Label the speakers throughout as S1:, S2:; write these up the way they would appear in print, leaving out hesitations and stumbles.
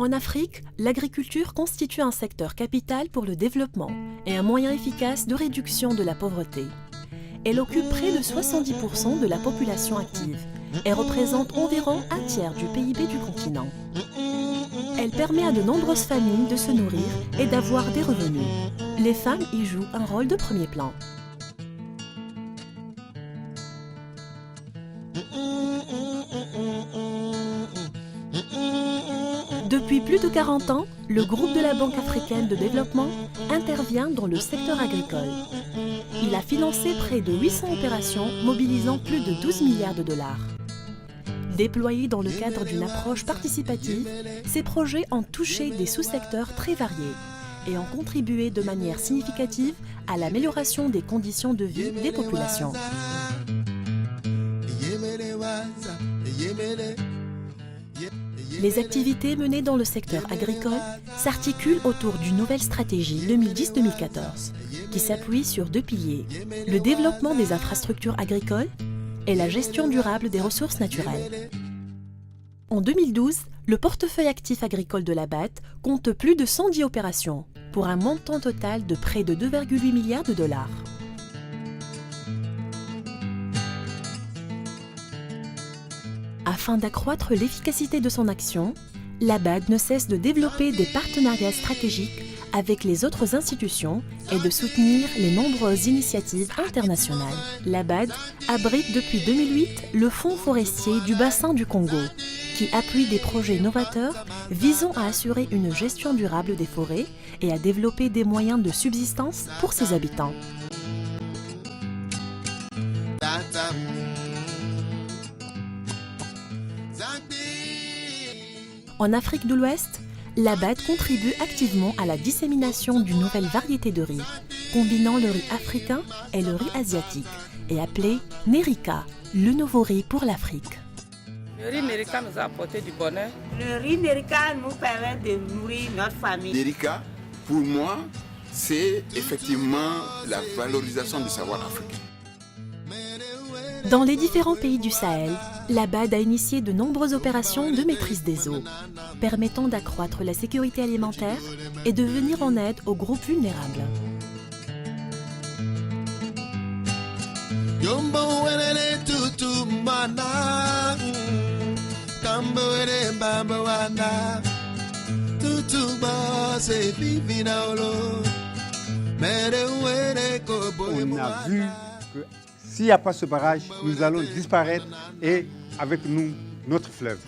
S1: En Afrique, l'agriculture constitue un secteur capital pour le développement et un moyen efficace de réduction de la pauvreté. Elle occupe près de 70% de la population active et représente environ un tiers du PIB du continent. Elle permet à de nombreuses familles de se nourrir et d'avoir des revenus. Les femmes y jouent un rôle de premier plan. Depuis plus de 40 ans, le groupe de la Banque africaine de développement intervient dans le secteur agricole. Il a financé près de 800 opérations mobilisant plus de 12 milliards de dollars. Déployés dans le cadre d'une approche participative, ces projets ont touché des sous-secteurs très variés et ont contribué de manière significative à l'amélioration des conditions de vie des populations. Les activités menées dans le secteur agricole s'articulent autour d'une nouvelle stratégie 2010-2014 qui s'appuie sur deux piliers, le développement des infrastructures agricoles et la gestion durable des ressources naturelles. En 2012, le portefeuille actif agricole de la BAD compte plus de 110 opérations pour un montant total de près de 2,8 milliards de dollars. Afin d'accroître l'efficacité de son action, la BAD ne cesse de développer des partenariats stratégiques avec les autres institutions et de soutenir les nombreuses initiatives internationales. La BAD abrite depuis 2008 le Fonds forestier du bassin du Congo, qui appuie des projets novateurs visant à assurer une gestion durable des forêts et à développer des moyens de subsistance pour ses habitants. En Afrique de l'Ouest, la BAD contribue activement à la dissémination d'une nouvelle variété de riz, combinant le riz africain et le riz asiatique, et appelé Nérika, le nouveau riz pour l'Afrique.
S2: Le riz Nérika nous a apporté du bonheur.
S3: Le riz Nérika nous permet de nourrir notre famille.
S4: Nérika, pour moi, c'est effectivement la valorisation du savoir africain.
S1: Dans les différents pays du Sahel, la BAD a initié de nombreuses opérations de maîtrise des eaux, permettant d'accroître la sécurité alimentaire et de venir en aide aux groupes vulnérables.
S5: On a vu que s'il n'y a pas ce barrage, nous allons disparaître et avec nous, notre fleuve.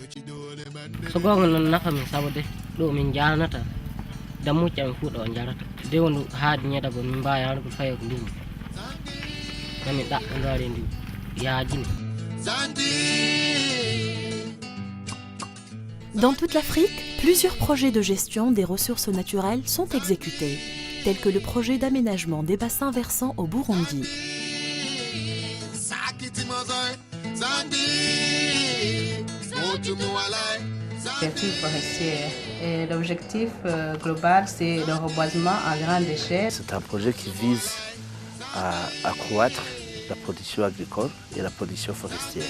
S1: Dans toute l'Afrique, plusieurs projets de gestion des ressources naturelles sont exécutés, tels que le projet d'aménagement des bassins versants au Burundi.
S6: L'objectif forestier. Et l'objectif global, c'est le reboisement à grande échelle.
S7: C'est un projet qui vise à accroître la production agricole et la production forestière.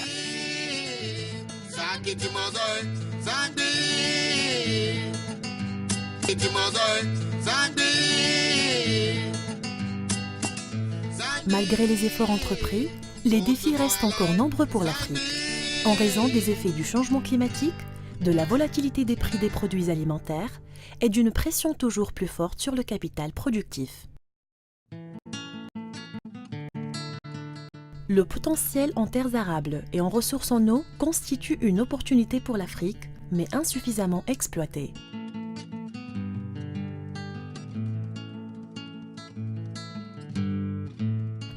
S1: Malgré les efforts entrepris, les défis restent encore nombreux pour l'Afrique, en raison des effets du changement climatique, de la volatilité des prix des produits alimentaires et d'une pression toujours plus forte sur le capital productif. Le potentiel en terres arables et en ressources en eau constitue une opportunité pour l'Afrique, mais insuffisamment exploitée.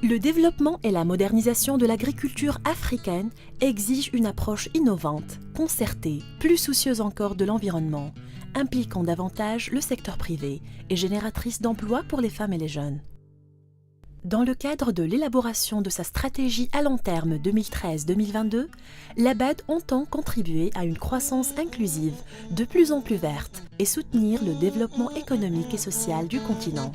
S1: Le développement et la modernisation de l'agriculture africaine exigent une approche innovante, concertée, plus soucieuse encore de l'environnement, impliquant davantage le secteur privé et génératrice d'emplois pour les femmes et les jeunes. Dans le cadre de l'élaboration de sa stratégie à long terme 2013-2022, la BAD entend contribuer à une croissance inclusive de plus en plus verte et soutenir le développement économique et social du continent.